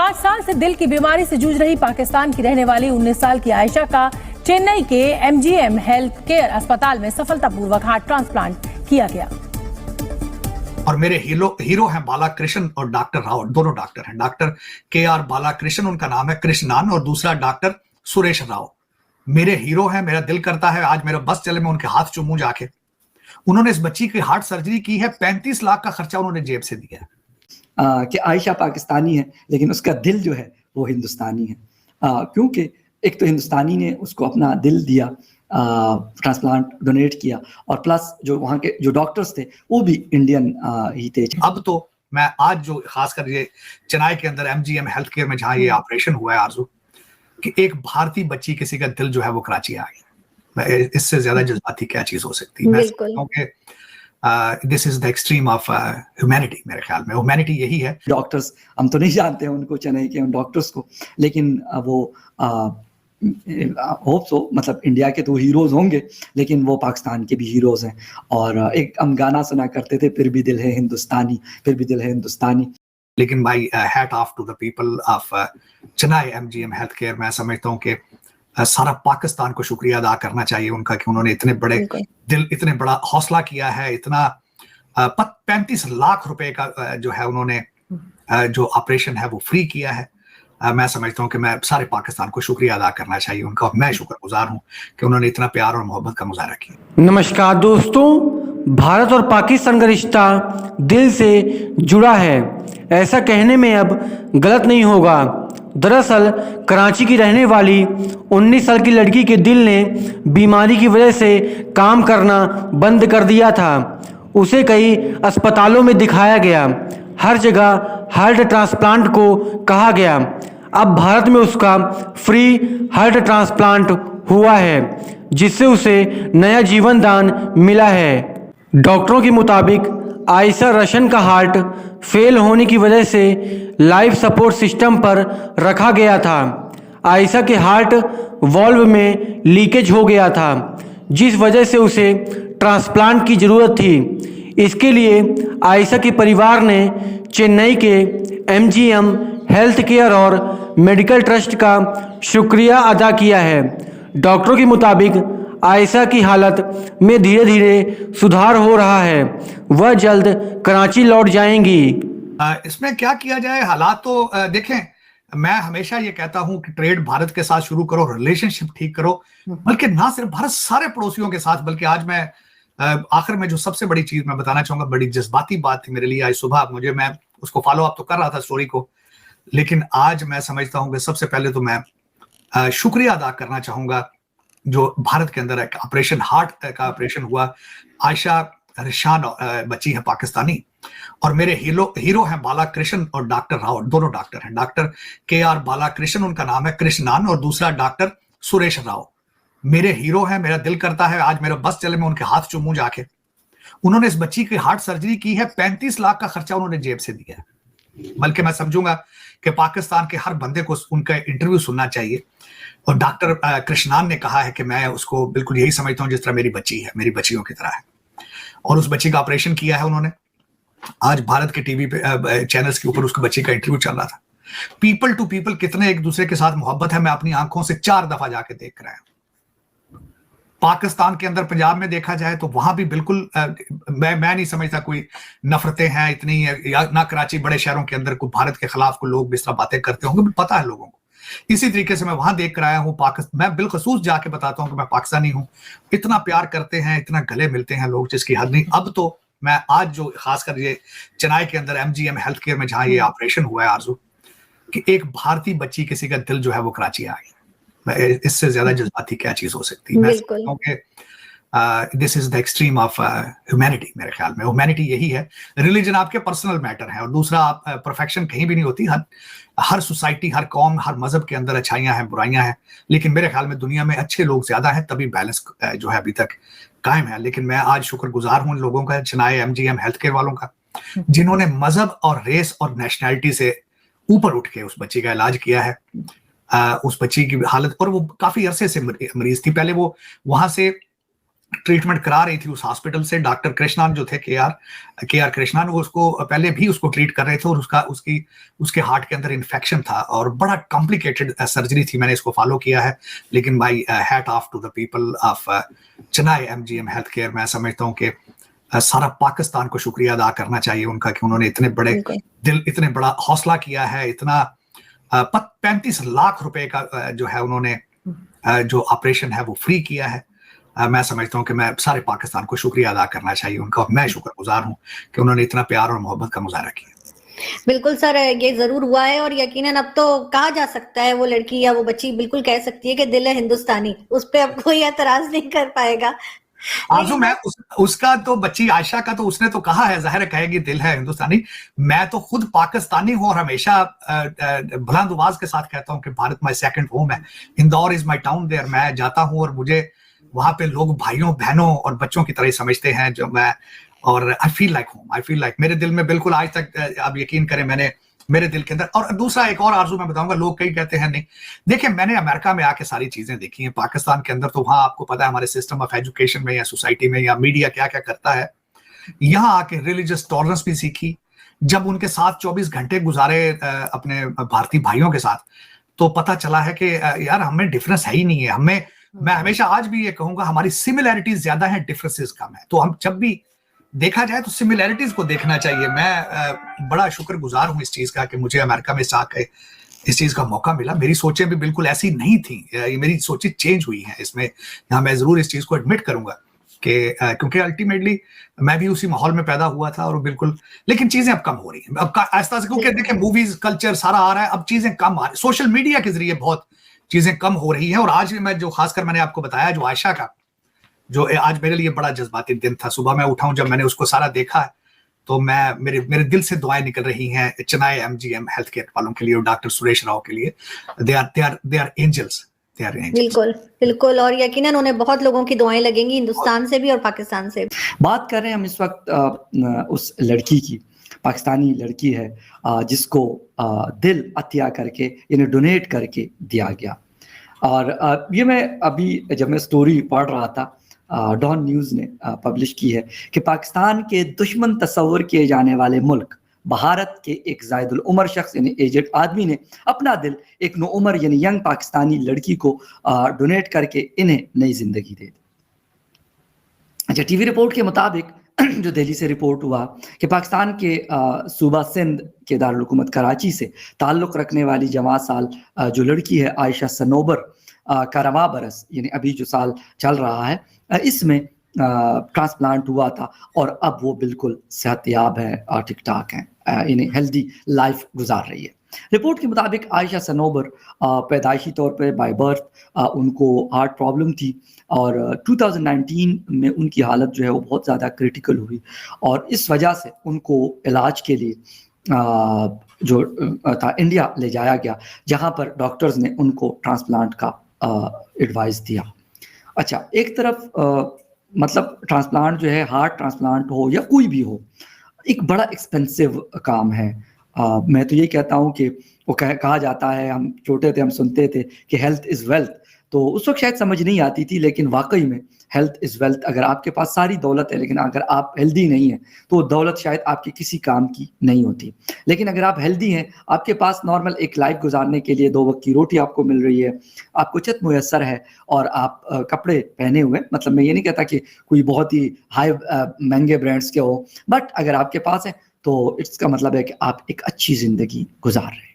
5 साल से दिल की बीमारी से जूझ रही पाकिस्तान की रहने वाली 19 साल की आयशा का चेन्नई के MGM हेल्थ केयर अस्पताल में सफलतापूर्वक हार्ट ट्रांसप्लांट किया गया। और मेरे हीरो हैं बालाकृष्ण और डॉक्टर राव, दोनों डॉक्टर हैं। डॉक्टर KR बालाकृष्ण उनका नाम है, कृष्णान, और दूसरा डॉक्टर सुरेश राव। मेरे हीरो हैं। मेरा दिल करता है आज मेरा बस चले मैं उनके हाथ चूमूं जाके। उन्होंने इस बच्ची की हार्ट सर्जरी की है, 35 लाख का खर्चा उन्होंने जेब से दिया है। कि आयशा पाकिस्तानी है लेकिन उसका दिल जो है वो हिंदुस्तानी है, क्योंकि एक तो हिंदुस्तानी ने उसको अपना दिल दिया, ट्रांसप्लांट डोनेट किया, और प्लस जो वहाँ के जो डॉक्टर्स थे वो भी इंडियन ही थे। अब तो मैं आज जो खासकर ये चेन्नई के अंदर MGM हेल्थ केयर में जहाँ ये ऑपरेशन हुआ है आरजू, कि एक भारतीय बच्ची किसी का दिल जो है वो कराची आ गया, इससे ज्यादा जज्बाती क्या चीज हो सकती है। क्योंकि this is the extreme of humanity. मेरे ख्याल में ह्यूमैनिटी यही है। डॉक्टर्स हम तो नहीं जानते हैं उनको, चेन्नई के उन डॉक्टर्स को, लेकिन वो होप सो, मतलब इंडिया के तो हीरोज होंगे लेकिन वो पाकिस्तान के भी हीरोज हैं। और एक हम गाना सुना करते थे, फिर भी दिल है हिंदुस्तानी, फिर भी दिल है हिंदुस्तानी। लेकिन भाई hat off to the people of Chennai MGM health care. मैं समझता हूँ कि सारा पाकिस्तान को शुक्रिया अदा करना चाहिए उनका कि उन्होंने इतने बड़े दिल, इतने बड़ा हौसला किया है। इतना 35 लाख रुपए का जो है उन्होंने जो ऑपरेशन है वो फ्री किया है। मैं समझता हूँ कि मैं सारे पाकिस्तान को शुक्रिया अदा करना चाहिए उनका, और मैं शुक्रगुजार हूँ कि उन्होंने इतना प्यार और मोहब्बत का मुजाहरा किया। नमस्कार दोस्तों, भारत और पाकिस्तान का रिश्ता दिल से जुड़ा है, ऐसा कहने में अब गलत नहीं होगा। दरअसल कराची की रहने वाली 19 साल की लड़की के दिल ने बीमारी की वजह से काम करना बंद कर दिया था। उसे कई अस्पतालों में दिखाया गया, हर जगह हार्ट ट्रांसप्लांट को कहा गया। अब भारत में उसका फ्री हार्ट ट्रांसप्लांट हुआ है, जिससे उसे नया जीवन दान मिला है। डॉक्टरों के मुताबिक आयशा रशन का हार्ट फेल होने की वजह से लाइफ सपोर्ट सिस्टम पर रखा गया था। आयशा के हार्ट वॉल्व में लीकेज हो गया था, जिस वजह से उसे ट्रांसप्लांट की ज़रूरत थी। इसके लिए आयशा के परिवार ने चेन्नई के MGM हेल्थ केयर और मेडिकल ट्रस्ट का शुक्रिया अदा किया है। डॉक्टरों के मुताबिक आयशा की हालत में धीरे धीरे सुधार हो रहा है, वह जल्द कराची लौट जाएंगी। इसमें क्या किया जाए, हालात तो देखें। मैं हमेशा ये कहता हूं कि ट्रेड भारत के साथ शुरू करो, रिलेशनशिप ठीक करो, बल्कि ना सिर्फ भारत, सारे पड़ोसियों के साथ। बल्कि आज मैं आखिर में जो सबसे बड़ी चीज मैं बताना चाहूंगा, बड़ी जज्बाती बात थी मेरे लिए आज सुबह, मैं उसको फॉलो अप तो कर रहा था स्टोरी को, लेकिन आज मैं समझता हूं कि सबसे पहले तो मैं शुक्रिया अदा करना चाहूंगा जो भारत के अंदर एक ऑपरेशन, हार्ट का ऑपरेशन हुआ। आयशा रिशान बच्ची है पाकिस्तानी, और मेरे हीरो हैं बालाकृष्ण और डॉक्टर राव, दोनों डॉक्टर हैं। डॉक्टर KR बालाकृष्ण उनका नाम है, कृष्णान, और दूसरा डॉक्टर सुरेश राव। मेरे हीरो हैं। मेरा दिल करता है आज मेरा बस चले मैं उनके हाथ चूमूं जाके। उन्होंने इस बच्ची की हार्ट सर्जरी की है, 35 लाख का खर्चा उन्होंने जेब से दिया है। बल्कि मैं समझूंगा कि पाकिस्तान के हर बंदे को उनका इंटरव्यू सुनना चाहिए। और डॉक्टर कृष्णान ने कहा है कि मैं उसको बिल्कुल यही समझता हूँ जिस तरह मेरी बच्ची है, मेरी बच्चियों की तरह है। और उस बच्ची का ऑपरेशन किया है उन्होंने। आज भारत के टीवी पे चैनल्स के ऊपर उसके बच्चे का इंटरव्यू चल रहा था। पीपल टू पीपल कितने एक दूसरे के साथ मोहब्बत है, मैं अपनी आंखों से 4 दफा जाके देख रहा हूं। पाकिस्तान के अंदर पंजाब में देखा जाए तो वहां भी बिल्कुल मैं नहीं समझता कोई नफरतें हैं इतनी, या ना कराची बड़े शहरों के अंदर कोई भारत के खिलाफ कोई लोग इस तरह बातें करते होंगे, पता है लोगों को। इसी तरीके से मैं वहां देख कर आया हूँ पाकिस्तान। मैं बिलखसूस जाके बताता हूँ कि मैं पाकिस्तानी हूँ। इतना प्यार करते हैं, इतना गले मिलते हैं लोग जिसकी हद नहीं। अब तो मैं आज जो खासकर ये चेन्नई के अंदर MGM हेल्थ केयर में जहाँ ये ऑपरेशन हुआ है आरजू, कि एक भारतीय बच्ची किसी का दिल जो है वो कराची आ गया, इससे ज्यादा जज्बाती क्या चीज हो सकती है। क्योंकि this is the extreme of humanity. मेरे ख्याल में ह्यूमैनिटी यही है। रिलीजन आपके पर्सनल मैटर है, और दूसरा आप परफेक्शन कहीं भी नहीं होती। हर सोसाइटी, हर कौम, हर मजहब के अंदर अच्छाइयां हैं, बुराइयां हैं, लेकिन मेरे ख्याल में दुनिया में अच्छे लोग ज्यादा हैं, तभी बैलेंस जो है अभी तक कायम है। लेकिन मैं आज शुक्रगुजार हूं उन लोगों का, चेन्नई MGM हेल्थ केयर वालों का, जिन्होंने मजहब और रेस और नेशनैलिटी से ऊपर उठ के उस बच्ची का इलाज किया है। उस बच्ची की हालत, और वो काफी अरसे से मरीज थी। पहले वो वहां से ट्रीटमेंट करा रही थी उस हॉस्पिटल से। डॉक्टर कृष्णन जो थे, के आर कृष्णन, वो उसको पहले भी उसको ट्रीट कर रहे थे और उसके हार्ट के अंदर इन्फेक्शन था और बड़ा कॉम्प्लिकेटेड सर्जरी थी। मैंने इसको फॉलो किया है, लेकिन my hat off to the people of Chennai MGM health care. मैं समझता हूँ कि सारा पाकिस्तान को शुक्रिया अदा करना चाहिए उनका कि उन्होंने इतने बड़े इतने बड़ा हौसला किया है। इतना 35 लाख रुपए का जो है उन्होंने जो ऑपरेशन है वो फ्री किया है। मैं समझता हूँ कि मैं सारे पाकिस्तान को शुक्रिया अदा करना चाहिए उनका, और मैं शुक्रगुजार हूँ कि उन्होंने इतना प्यार और मोहब्बत का मुजाहरा किया। बिल्कुल सर, ये जरूर हुआ है और यकीनन अब तो कहा जा सकता है, वो लड़की या वो बच्ची बिल्कुल कह सकती है कि दिल है हिंदुस्तानी, उस पर अब कोई एतराज नहीं कर पाएगा। आजू मैं उसका तो बच्ची आयशा का तो उसने तो कहा है, जाहिर कहेगी दिल है हिंदुस्तानी। मैं तो खुद पाकिस्तानी हूं और हमेशा बुलंद आवाज के साथ कहता हूं कि भारत माय सेकंड होम है, Indore is my town there. मैं जाता हूं और मुझे वहां पे लोग भाइयों बहनों और बच्चों की तरह समझते हैं जो मैं, और I feel like home. I feel like मेरे दिल में बिल्कुल आज तक, आप यकीन करें, मैंने मेरे दिल के अंदर। और दूसरा एक और आरजू मैं बताऊंगा, लोग कई कहते हैं नहीं, देखिए मैंने अमेरिका में आके सारी चीजें देखी हैं। पाकिस्तान के अंदर तो वहां आपको पता है हमारे सिस्टम ऑफ एजुकेशन में या सोसाइटी में या मीडिया क्या क्या करता है। यहाँ आके रिलीजियस टॉलरेंस भी सीखी, जब उनके साथ 24 घंटे गुजारे अपने भारतीय भाइयों के साथ, तो पता चला है कि यार हमें डिफरेंस है ही नहीं है। हमें, मैं हमेशा आज भी ये कहूंगा, हमारी सिमिलैरिटीज ज्यादा है, डिफरेंसेस कम है। तो हम जब भी देखा जाए तो सिमिलैरिटीज को देखना चाहिए। मैं बड़ा शुक्रगुजार हूं इस चीज का कि मुझे अमेरिका में आके इस चीज का मौका मिला। मेरी सोचें भी बिल्कुल ऐसी नहीं थी, ये मेरी सोचें चेंज हुई हैं इसमें। यहाँ मैं जरूर इस चीज को एडमिट करूंगा कि क्योंकि अल्टीमेटली मैं भी उसी माहौल में पैदा हुआ था और बिल्कुल, लेकिन चीजें अब कम हो रही हैं, अब आहिस्ता से, क्योंकि देखिए मूवीज कल्चर सारा आ रहा है, अब चीजें कम आ रही, सोशल मीडिया के जरिए बहुत चीजें कम हो रही हैं। और आज भी मैं जो खासकर मैंने आपको बताया जो आयशा का, जो आज मेरे लिए बड़ा जज्बाती दिन था। सुबह मैं उठा हूं, जब मैंने उसको सारा देखा है तो मैं मेरे दिल से दुआएं निकल रही हैं चेन्नई एमजीएम हेल्थ केयर वालों के लिए और डॉक्टर सुरेश राव के लिए। They are angels. बिल्कुल बिल्कुल, और यकीनन उन्हें बहुत लोगों की दुआएं लगेंगी, हिंदुस्तान से भी और पाकिस्तान से। बात कर रहे हैं हम इस वक्त उस लड़की की, पाकिस्तानी लड़की है जिसको दिल अतिया करके यानी डोनेट करके दिया गया। और ये मैं अभी जब मैं स्टोरी पढ़ रहा था, डॉन न्यूज़ ने पब्लिश की है कि पाकिस्तान के दुश्मन तस्वर किए जाने वाले मुल्क भारत के एक जायदुल उम्र शख्स यानी एजेड आदमी ने अपना दिल एक नो उम्र यानी यंग पाकिस्तानी लड़की को डोनेट करके इन्हें नई जिंदगी दे दी। अच्छा, टीवी रिपोर्ट के मुताबिक जो दिल्ली से रिपोर्ट हुआ कि पाकिस्तान के सूबा सिंध के दारुल हुकूमत कराची से ताल्लुक़ रखने वाली जवां साल जो लड़की है आयशा सनोबर का रवा बरस यानी अभी जो साल चल रहा है, इसमें ट्रांसप्लांट हुआ था और अब वो बिल्कुल सेहतयाब है और ठीक ठाक हैं, यानी हेल्दी लाइफ गुजार रही है। रिपोर्ट के मुताबिक आयशा सनोबर पैदाइशी तौर पर बाय बर्थ उनको हार्ट प्रॉब्लम थी और 2019 में उनकी हालत जो है वो बहुत ज़्यादा क्रिटिकल हुई और इस वजह से उनको इलाज के लिए जो था इंडिया ले जाया गया, जहां पर डॉक्टर्स ने उनको ट्रांसप्लांट का एडवाइस दिया। अच्छा, एक तरफ मतलब ट्रांसप्लांट जो है, हार्ट ट्रांसप्लांट हो या कोई भी हो, एक बड़ा एक्सपेंसिव काम है। मैं तो ये कहता हूँ कि वो कहा जाता है, हम छोटे थे हम सुनते थे कि हेल्थ इज़ वेल्थ, तो उस वक्त शायद समझ नहीं आती थी, लेकिन वाकई में हेल्थ इज़ वेल्थ। अगर आपके पास सारी दौलत है लेकिन अगर आप हेल्दी नहीं हैं तो दौलत शायद आपके किसी काम की नहीं होती। लेकिन अगर आप हेल्दी हैं, आपके पास नॉर्मल एक लाइफ गुजारने के लिए 2 वक्त की रोटी आपको मिल रही है, आपको छत मुयस्सर है और आप कपड़े पहने हुए, मतलब मैं ये नहीं कहता कि कोई बहुत ही हाई महंगे ब्रांड्स के हो, बट अगर आपके पास है तो इसका मतलब है कि आप एक अच्छी ज़िंदगी गुजार रहे हैं।